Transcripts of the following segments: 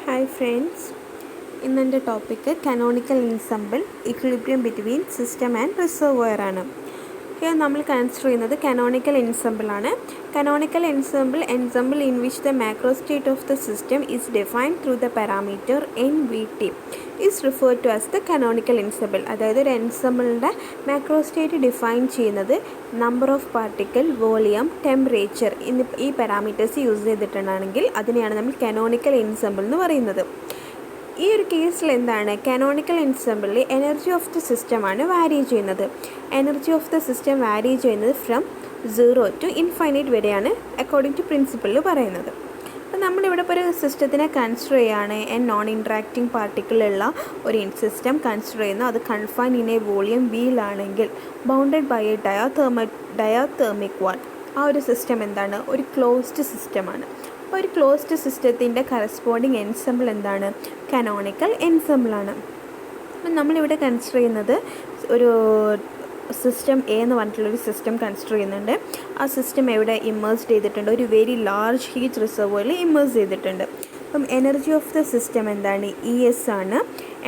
Hi friends, in the topic canonical ensemble equilibrium between system and reservoir ആണ്. Here നമ്മൾ consider ചെയ്യുന്നത് canonical ensemble ആണ്. Canonical ensemble in which the macrostate of the system is defined through the parameter NVT is referred to as the canonical ensemble. അതായത് ഒരു എൻസമ്പിളിൻ്റെ മാക്രോസ്റ്റേറ്റ് define ചെയ്യുന്നത് number of particle, volume, temperature ഈ parameters use ചെയ്തിട്ടുണ്ടാണെങ്കിൽ അതിനെയാണ് നമ്മൾ canonical എൻസമ്പിൾ എന്ന് പറയുന്നത്. ഈ ഒരു കേസിൽ എന്താണ്, കാനോണിക്കൽ എൻസമ്പിളിൽ എനർജി ഓഫ് ദി സിസ്റ്റമാണ് വാരി ചെയ്യുന്നത്. എനർജി ഓഫ് ദ സിസ്റ്റം വാരി ചെയ്യുന്നത് ഫ്രം 0 to ഇൻഫൈനൈറ്റ് വരെയാണ് അക്കോർഡിംഗ് ടു പ്രിൻസിപ്പിളിൽ പറയുന്നത്. അപ്പോൾ നമ്മളിവിടെ ഇപ്പോൾ ഒരു സിസ്റ്റത്തിനെ കൺസിഡർ ചെയ്യുകയാണ്, നോൺ ഇൻട്രാക്റ്റിംഗ് പാർട്ടിക്കിളുള്ള ഒരു സിസ്റ്റം കൺസിഡർ ചെയ്യുന്നു. അത് കൺഫൈൻ ഇൻ എ വോളിയം വീലാണെങ്കിൽ bounded by a diathermic wall. ആ ഒരു സിസ്റ്റം എന്താണ്, ഒരു ക്ലോസ്ഡ് സിസ്റ്റമാണ്. അപ്പോൾ ഒരു ക്ലോസ്ഡ് സിസ്റ്റത്തിൻ്റെ കറസ്പോണ്ടിങ് എൻസമ്പിൾ എന്താണ്, കാനോണിക്കൽ എൻസമ്പിളാണ്. അപ്പം നമ്മളിവിടെ കൺസിഡർ ചെയ്യുന്നത് ഒരു സിസ്റ്റം എ എന്ന് പറഞ്ഞിട്ടുള്ളൊരു സിസ്റ്റം കൺസിഡർ ചെയ്യുന്നുണ്ട്. ആ സിസ്റ്റം എവിടെ ഇമ്മേഴ്സ്ഡ് ചെയ്തിട്ടുണ്ട്, ഒരു വെരി ലാർജ് ഹീറ്റ് റിസർവോറിൽ ഇമ്മേഴ്സ് ചെയ്തിട്ടുണ്ട്. അപ്പം എനർജി ഓഫ് ദ സിസ്റ്റം എന്താണ്, ES ആണ്.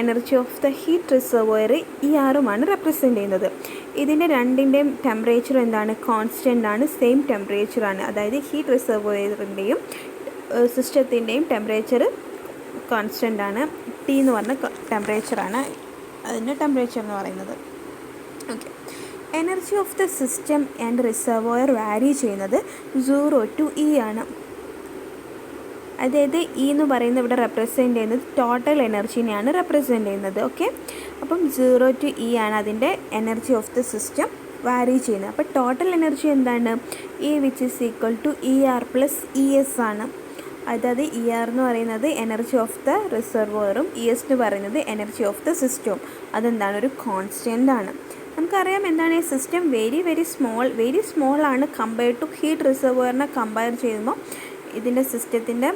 Energy of the heat reservoir ERുമാണ് റെപ്രസെൻ്റ് ചെയ്യുന്നത്. ഇതിൻ്റെ രണ്ടിൻ്റെയും ടെമ്പറേച്ചർ എന്താണ്, കോൺസ്റ്റൻ്റ് ആണ്, സെയിം ടെമ്പറേച്ചറാണ്. അതായത് ഹീറ്റ് റിസർവോയറിൻ്റെയും സിസ്റ്റത്തിൻ്റെയും ടെമ്പറേച്ചർ കോൺസ്റ്റൻ്റ് ആണ്. T എന്ന് പറഞ്ഞ ടെമ്പറേച്ചറാണ് അതിൻ്റെ ടെമ്പറേച്ചർ എന്ന് പറയുന്നത്. Okay, energy of the system and reservoir വാരി ചെയ്യുന്നത് 0 to E ആണ്. അതായത് E എന്ന് പറയുന്നത് ഇവിടെ റെപ്രസെൻ്റ് ചെയ്യുന്നത് ടോട്ടൽ എനർജീനെയാണ് റെപ്രസെൻ്റ് ചെയ്യുന്നത്. ഓക്കെ, അപ്പം 0 to E ആണ് അതിൻ്റെ എനർജി ഓഫ് ദ സിസ്റ്റം വാരി ചെയ്യുന്നത്. അപ്പോൾ ടോട്ടൽ എനർജി എന്താണ്, E which is equal to ER plus ES ആണ്. അതായത് ER എന്ന് പറയുന്നത് എനർജി ഓഫ് ദ റിസർവോയറും ES എന്ന് പറയുന്നത് എനർജി ഓഫ് ദ സിസ്റ്റവും. അതെന്താണ്, ഒരു കോൺസ്റ്റൻ്റ് ആണ്. നമുക്കറിയാം എന്താണ്, ഈ സിസ്റ്റം വെരി സ്മോൾ ആണ് കമ്പയർഡ് ടു ഹീറ്റ് റിസർവോയറിനെ കമ്പയർ ചെയ്യുമ്പോൾ ഇതിൻ്റെ സിസ്റ്റത്തിൻ്റെ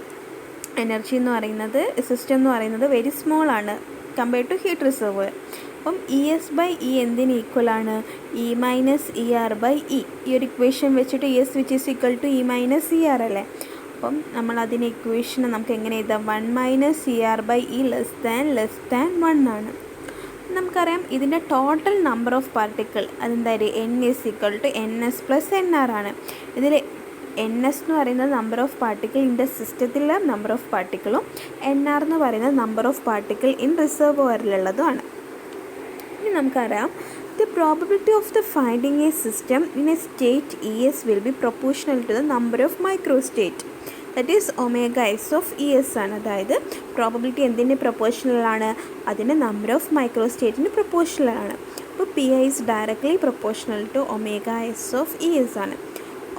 എനർജി എന്ന് പറയുന്നത്, സിസ്റ്റം എന്ന് പറയുന്നത് വെരി സ്മോൾ ആണ് കമ്പയർഡ് ടു ഹീറ്റ് റിസർവോയർ. അപ്പം ES ബൈ E എന്തിന് ഈക്വൽ ആണ്, E minus ER by E. ഈ ഒരു ഇക്വേഷൻ വെച്ചിട്ട് ES which is equal to E minus ER അല്ലേ. അപ്പം നമ്മൾ അതിൻ്റെ ഇക്വേഷനെ നമുക്ക് എങ്ങനെ എഴുതാം, 1 minus ER by E less than 1 ആണ്. നമുക്കറിയാം ഇതിൻ്റെ ടോട്ടൽ നമ്പർ ഓഫ് പാർട്ടിക്കിൾ അതെന്തായാലും N is equal to NS plus NR ആണ്. ഇതിൽ NS എന്ന് പറയുന്നത് number of particle in the സിസ്റ്റത്തിലുള്ള നമ്പർ ഓഫ് പാർട്ടിക്കിളും NR എന്ന് പറയുന്നത് നമ്പർ ഓഫ് പാർട്ടിക്കിൾ ഇൻ റിസർവോയറിലുള്ളതുമാണ്. ഇനി നമുക്കറിയാം the probability of the finding a system in a state ES will be proportional to the number of microstate, that is omega s of ES ആണ്. അതായത് probability എന്തിന് proportional ആണ്, അതിൻ്റെ number of മൈക്രോസ്റ്റേറ്റിന് proportional ആണ്. അപ്പോൾ PI is directly proportional to omega s of ES ആണ്.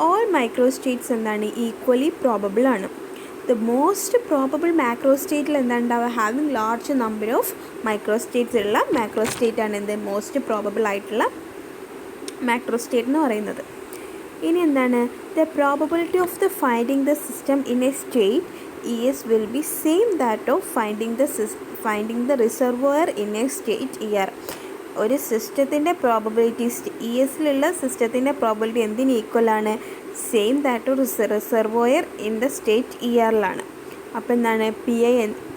All microstates എന്താണ്, equally probable ആണ്. ദ മോസ്റ്റ് പ്രോബബിൾ മാക്രോസ്റ്റേറ്റിൽ എന്താണ്ടാവുക, having large number of microstates ഉള്ള മാക്രോസ്റ്റേറ്റ് ആണ് എന്ത്, മോസ്റ്റ് പ്രോബബിൾ ആയിട്ടുള്ള മാക്രോസ്റ്റേറ്റ് എന്ന് പറയുന്നത്. ഇനി എന്താണ്, the probability of the finding the system in A state ES will be same that of finding the reservoir in A state ER. ഒരു സിസ്റ്റത്തിൻ്റെ പ്രോബബിലിറ്റി ESലുള്ള സിസ്റ്റത്തിൻ്റെ പ്രോബബിലിറ്റി എന്തിന് ഈക്വൽ ആണ്, same that of reservoir in the state ERലാണ്. അപ്പോൾ എന്താണ്,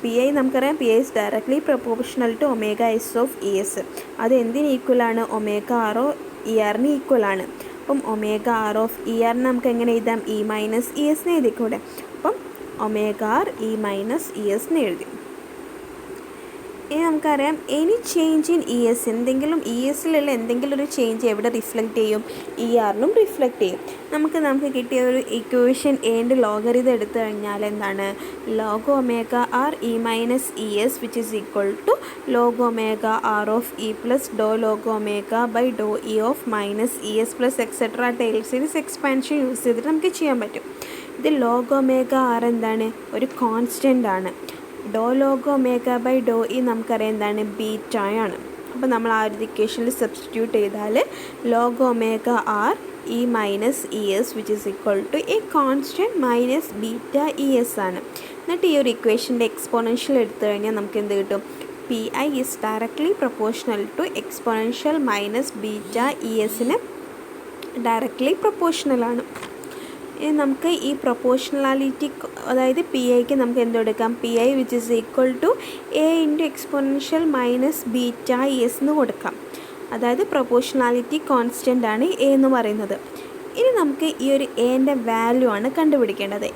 PI നമുക്കറിയാം PI is directly proportional to omega S of ES. അത് എന്തിന് ഈക്വൽ ആണ്, ഒമേഗ ആർ ഓ ERന് ഈക്വൽ ആണ്. അപ്പം ഒമേഗ ആർ ഓഫ് ERന് നമുക്ക് എങ്ങനെ എഴുതാം, E മൈനസ് ES എന്ന് എഴുതിക്കൂടെ. അപ്പം omega R E minus ES എന്ന് എഴുതി. ഇനി നമുക്കറിയാം എനി ചേഞ്ച് ഇൻ ES, എന്തെങ്കിലും ESലുള്ള എന്തെങ്കിലും ഒരു ചേഞ്ച് എവിടെ റിഫ്ലക്റ്റ് ചെയ്യും, ERലും റിഫ്ലക്റ്റ് ചെയ്യും. നമുക്ക് കിട്ടിയ ഒരു ഇക്വേഷൻ എൻ്റെ ലോഗരിതം എടുത്തു കഴിഞ്ഞാൽ എന്താണ്, log omega R E minus ES which is equal to log omega R of E plus ഡോ log omega by Dr E of minus ES plus etcetera Taylor series expansion use ചെയ്തിട്ട് നമുക്ക് ചെയ്യാൻ പറ്റും. ഇത് log omega R എന്താണ്, ഒരു constant ആണ്. Do log omega by Dr E നമുക്കറിയാം എന്താണ്, ബീറ്റയാണ്. അപ്പോൾ നമ്മൾ ആ ഒരു ഇക്വേഷനിൽ സബ്സ്റ്റിറ്റ്യൂട്ട് ചെയ്താൽ log omega R E minus ES which is equal to a constant minus beta ES ആണ്. എന്നിട്ട് ഈ ഒരു ഇക്വേഷൻ്റെ എക്സ്പോണൻഷ്യൽ എടുത്തു കഴിഞ്ഞാൽ നമുക്ക് എന്ത് കിട്ടും, PI is directly proportional to exponential minus beta ESന് ഡയറക്ട്ലി പ്രൊപ്പോർഷണലാണ്. ഇനി നമുക്ക് ഈ പ്രൊപ്പോർഷണാലിറ്റി, അതായത് പി ഐക്ക് നമുക്ക് എന്തെടുക്കാം, P I which is equal to A into exponential minus beta S എന്ന് കൊടുക്കാം. അതായത് പ്രൊപ്പോർഷണാലിറ്റി കോൺസ്റ്റൻ്റ് ആണ് എ എന്ന് പറയുന്നത്. ഇനി നമുക്ക് ഈ ഒരു എൻ്റെ വാല്യൂ ആണ് കണ്ടുപിടിക്കേണ്ടത്.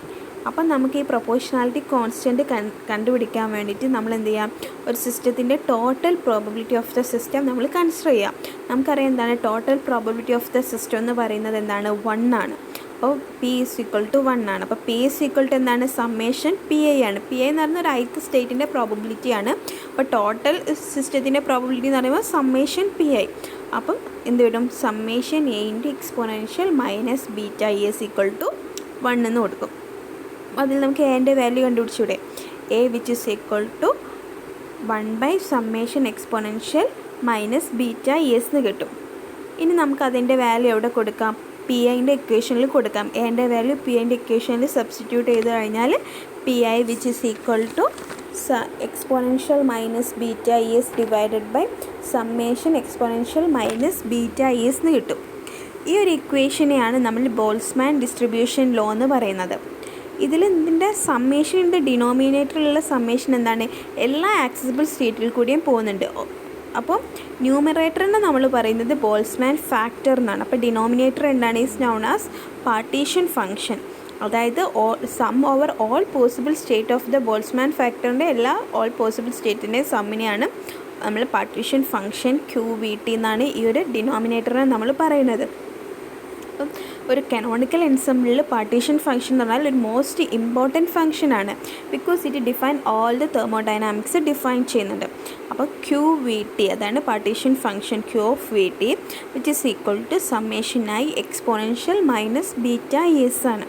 അപ്പം നമുക്ക് ഈ പ്രൊപ്പോർഷണാലിറ്റി കോൺസ്റ്റൻറ്റ് കണ്ടുപിടിക്കാൻ വേണ്ടിയിട്ട് നമ്മൾ എന്ത് ചെയ്യാം, ഒരു സിസ്റ്റത്തിൻ്റെ total probability of the system നമ്മൾ കൺസിഡർ ചെയ്യാം. നമുക്കറിയാം എന്താണ് total probability of the system എന്ന് പറയുന്നത് എന്താണ്, 1 ആണ്. അപ്പോൾ പി ഈസ് ഈക്വൽ ടു 1 ആണ്. അപ്പോൾ പി ഈസ് ഈക്വൽ ടു എന്താണ്, സമ്മേഷൻ പി ഐ ആണ്. പി ഐ എന്ന് പറയുന്ന ഒരു ith സ്റ്റേറ്റിൻ്റെ പ്രോബബിലിറ്റി ആണ്. അപ്പോൾ ടോട്ടൽ സിസ്റ്റത്തിൻ്റെ പ്രോബബിലിറ്റി എന്ന് പറയുമ്പോൾ സമ്മേഷൻ പി ഐ. അപ്പം എന്ത് വരും, summation A into exponential minus beta S equal to 1 എന്ന് കൊടുക്കും. അതിൽ നമുക്ക് എൻ്റെ വാല്യൂ കണ്ടുപിടിച്ചൂടെ, A which is equal to 1 by summation exponential minus beta S എന്ന് കിട്ടും. ഇനി നമുക്ക് അതിൻ്റെ വാല്യൂ എവിടെ കൊടുക്കാം, പി ഐൻ്റെ ഇക്വേഷനിൽ കൊടുക്കാം. എൻ്റെ വാല്യൂ പി ഐൻ്റെ ഇക്വേഷനിൽ സബ്സ്റ്റിറ്റ്യൂട്ട് ചെയ്ത് കഴിഞ്ഞാൽ P I which is equal to exponential minus beta S divided by summation exponential minus beta S എന്ന് കിട്ടും. ഈ ഒരു ഇക്വേഷനെയാണ് നമ്മൾ ബോൾസ്മാൻ ഡിസ്ട്രിബ്യൂഷൻ ലോ എന്ന് പറയുന്നത്. ഇതിൻ്റെ സമ്മേഷൻ്റെ ഡിനോമിനേറ്ററിലുള്ള സമ്മേഷൻ എന്താണ്, എല്ലാ ആക്സസിബിൾ സ്റ്റേറ്റിൽ കൂടിയും പോകുന്നുണ്ട്. അപ്പോൾ ന്യൂമറേറ്ററിന് നമ്മൾ പറയുന്നത് ബോൾസ്മാൻ ഫാക്ടർ എന്നാണ്. അപ്പോൾ ഡിനോമിനേറ്റർ എന്താണ്, is known as partition function. അതായത് sum over all possible state of the Boltzmann ഫാക്ടറിൻ്റെ എല്ലാ ഓൾ പോസിബിൾ സ്റ്റേറ്റിൻ്റെ സമ്മിനെയാണ് നമ്മൾ partition function Q V T എന്നാണ് ഈ ഒരു ഡിനോമിനേറ്ററിനെ നമ്മൾ പറയുന്നത്. അപ്പം ഒരു കനോണിക്കൽ എൻസംബിളിൽ പാർട്ടീഷൻ ഫംഗ്ഷൻ എന്ന് പറഞ്ഞാൽ ഒരു മോസ്റ്റ് ഇമ്പോർട്ടൻറ്റ് ഫംഗ്ഷനാണ്. Because it define all the thermodynamics define ചെയ്യുന്നുണ്ട്. അപ്പോൾ ക്യൂ വി ടി അതാണ് partition function Q of V T which is equal to summation I exponential minus beta S ആണ്.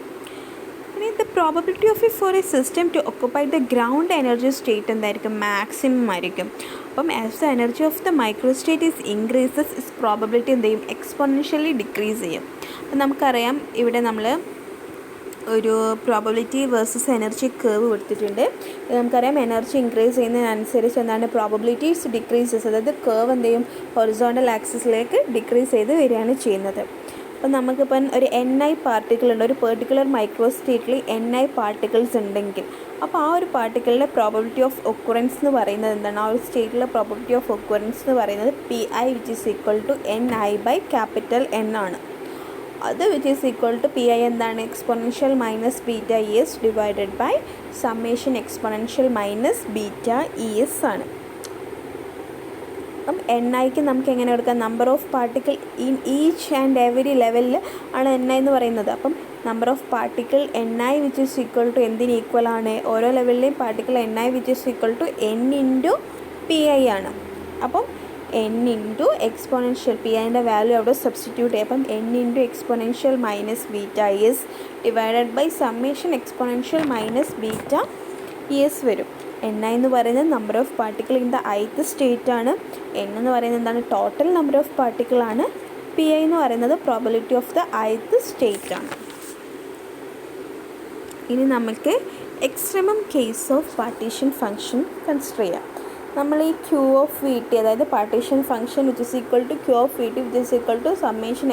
ഇനി the probability of for a system to occupy the ground energy state എന്തായിരിക്കും, maximum ആയിരിക്കും. അപ്പം as the energy of the micro state is increases is probability എന്ത് ചെയ്യും, exponentially decrease ചെയ്യും. അപ്പം നമുക്കറിയാം ഇവിടെ നമ്മൾ ഒരു പ്രോബബിലിറ്റി വേഴ്സസ് എനർജി കേർവ് കൊടുത്തിട്ടുണ്ട്. നമുക്കറിയാം എനർജി ഇൻക്രീസ് ചെയ്യുന്നതിനനുസരിച്ച് എന്താണ് പ്രോബബിലിറ്റീസ് ഡിക്രീസസ്, അതായത് കേർവ് എന്ത് ചെയ്യും, ഹൊറിസോണ്ടൽ ആക്സിസിലേക്ക് ഡിക്രീസ് ചെയ്ത് വരികയാണ് ചെയ്യുന്നത്. അപ്പം നമുക്കിപ്പം ഒരു NI പാർട്ടിക്കിൾ ഉണ്ട്, ഒരു പെർട്ടിക്കുലർ മൈക്രോ സ്റ്റേറ്റിൽ NI പാർട്ടിക്കിൾസ് ഉണ്ടെങ്കിൽ അപ്പോൾ ആ ഒരു പാർട്ടിക്കിളിൻ്റെ പ്രോബബിലിറ്റി ഓഫ് ഒക്കുറൻസ് എന്ന് പറയുന്നത് എന്താണ്, ആ ഒരു സ്റ്റേറ്റിലെ പ്രോബബിലിറ്റി ഓഫ് ഒക്കുറൻസ് എന്ന് പറയുന്നത് PI which is equal to NI by capital N ആണ്. അത് which is equal to PI എന്താണ്, exponential minus beta S divided by summation exponential minus beta ES ആണ്. അപ്പം NIക്ക് നമുക്ക് എങ്ങനെ എടുക്കാം, number of particle in each and every ലെവലിൽ ആണ് NI എന്ന് പറയുന്നത്. അപ്പം number of particle NI which is equal to എന്തിന് ഈക്വൽ ആണ്, ഓരോ ലെവലിലെയും particle NI which is equal to N into PI ആണ്. അപ്പം N ഇൻറ്റു എക്സ്പോണൻഷ്യൽ PIൻ്റെ വാല്യൂ അവിടെ സബ്സ്റ്റിറ്റ്യൂട്ട് ചെയ്യും. അപ്പം N into exponential minus beta S divided by summation exponential minus beta ES വരും. NI എന്ന് പറയുന്നത് number of particle in the ith state ആണ്. N എന്ന് പറയുന്നത് എന്താണ്, ടോട്ടൽ നമ്പർ ഓഫ് പാർട്ടിക്കിൾ ആണ്. PI എന്ന് പറയുന്നത് probability of the ith state ആണ്. ഇനി നമുക്ക് extremum case of partition function consider ചെയ്യാം. നമ്മൾ ഈ ക്യൂ ഓഫ് വി ടി, അതായത് partition function which is equal to Q of V T which is equal to summation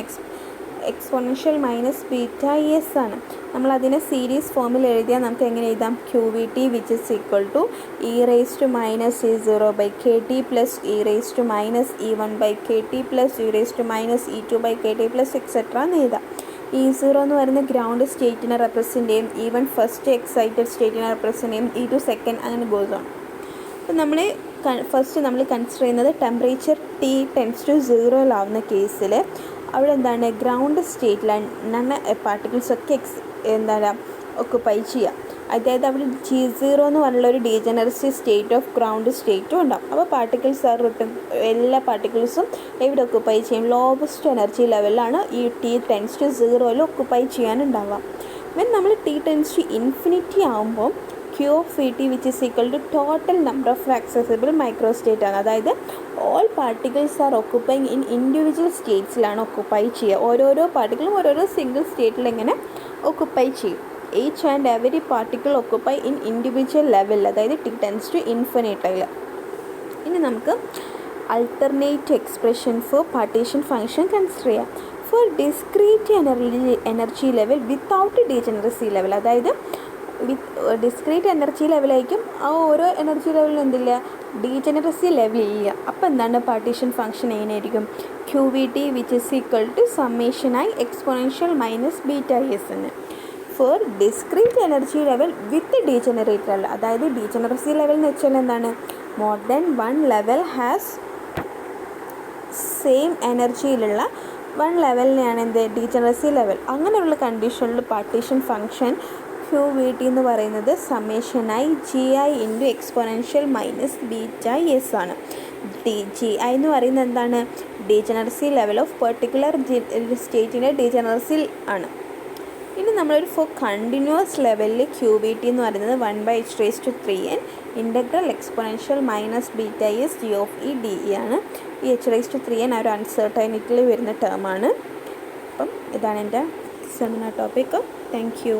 exponential minus beta S ആണ്. നമ്മളതിനെ series ഫോമിൽ എഴുതിയാൽ നമുക്ക് എങ്ങനെ എഴുതാം, Q V T which is equal to E raise to minus E0 by K T plus E raise to minus E1 by K T plus E raise to minus E2 by K T plus etcetera എന്ന് എഴുതാം. E0 എന്ന് പറയുന്ന ground സ്റ്റേറ്റിനെ represent ചെയ്യും, E1 first excited സ്റ്റേറ്റിനെ represent ചെയ്യും, E2 second, അങ്ങനെ goes on. അപ്പം നമ്മൾ first നമ്മൾ കൺസിഡർ ചെയ്യുന്നത് ടെമ്പറേച്ചർ T ടെൻസ് ടു 0 കേസിൽ അവിടെ എന്താണ് ഗ്രൗണ്ട് സ്റ്റേറ്റിലാണ് പാർട്ടിക്കിൾസൊക്കെ എന്താണ് ഒക്കുപ്പൈ ചെയ്യുക. അതായത് അവിടെ G0 എന്ന് പറഞ്ഞുള്ള ഒരു ഡീജനറസി സ്റ്റേറ്റ് ഓഫ് ഗ്രൗണ്ട് സ്റ്റേറ്റും ഉണ്ടാവും. അപ്പോൾ പാർട്ടിക്കിൾസ് ആർ റിട്ടേൺ, എല്ലാ പാർട്ടിക്കിൾസും എവിടെ ഒക്കുപ്പൈ ചെയ്യും, ലോവസ്റ്റ് എനർജി ലെവലിലാണ് ഈ T ടെൻസ് ടു 0 ഒക്കുപ്പൈ ചെയ്യാനുണ്ടാവുക. വെൻ നമ്മൾ T ടെൻസ് ടു ഇൻഫിനിറ്റി ആകുമ്പോൾ Q of V T which is equal to total number of accessible micro state ആണ്. അതായത് all particles are occupying in individual സ്റ്റേറ്റ്സിലാണ് occupy ചെയ്യുക. ഓരോരോ പാർട്ടിക്കിളും ഓരോരോ സിംഗിൾ സ്റ്റേറ്റിൽ എങ്ങനെ ഒക്കുപ്പൈ ചെയ്യും. Each and every particle occupy in individual level, അതായത് T ടെൻസ് ടു ഇൻഫിനിറ്റിയിൽ. ഇനി നമുക്ക് alternate expression for partition function consider ചെയ്യാം. For discrete energy level without degeneracy level, അതായത് ഡിസ്ക്രീറ്റ് എനർജി ലെവലായിരിക്കും, ആ ഓരോ എനർജി ലെവലിലും എന്തില്ല, ഡീജനറസി ലെവലില്ല. അപ്പോൾ എന്താണ് പാർട്ടീഷൻ ഫംഗ്ഷൻ എങ്ങനെയായിരിക്കും, QVT which is equal to summation i exponential minus beta S എന്ന്. For discrete energy level with degenerate level, അതായത് ഡീജനറസി ലെവൽ എന്ന് വെച്ചാൽ എന്താണ്, more than one level has same എനർജിയിലുള്ള വൺ ലെവലിനെയാണ് എന്ത് ഡീജനറസി ലെവൽ. അങ്ങനെയുള്ള കണ്ടീഷനിൽ പാർട്ടീഷൻ ഫംഗ്ഷൻ QVT എന്ന് പറയുന്നത് summation i GI into exponential minus beta S ആണ്. GI എന്ന് പറയുന്നത് എന്താണ്, ഡീജനറസി ലെവൽ ഓഫ് പെർട്ടിക്കുലർ സ്റ്റേറ്റിൻ്റെ ഡീജനറസി ആണ്. ഇനി നമ്മളൊരു ഫോർ കണ്ടിന്യൂസ് ലെവലിൽ QVT എന്ന് പറയുന്നത് 1/h⁻³ integral exponential minus beta S G(e) ആണ്. ഈ h⁻³ ആ ഒരു അൺസർട്ടൈനിറ്റിയിൽ വരുന്ന ടേമാണ്. അപ്പം ഇതാണ് എൻ്റെ സെമിനാർ ടോപ്പിക്ക്. Thank you.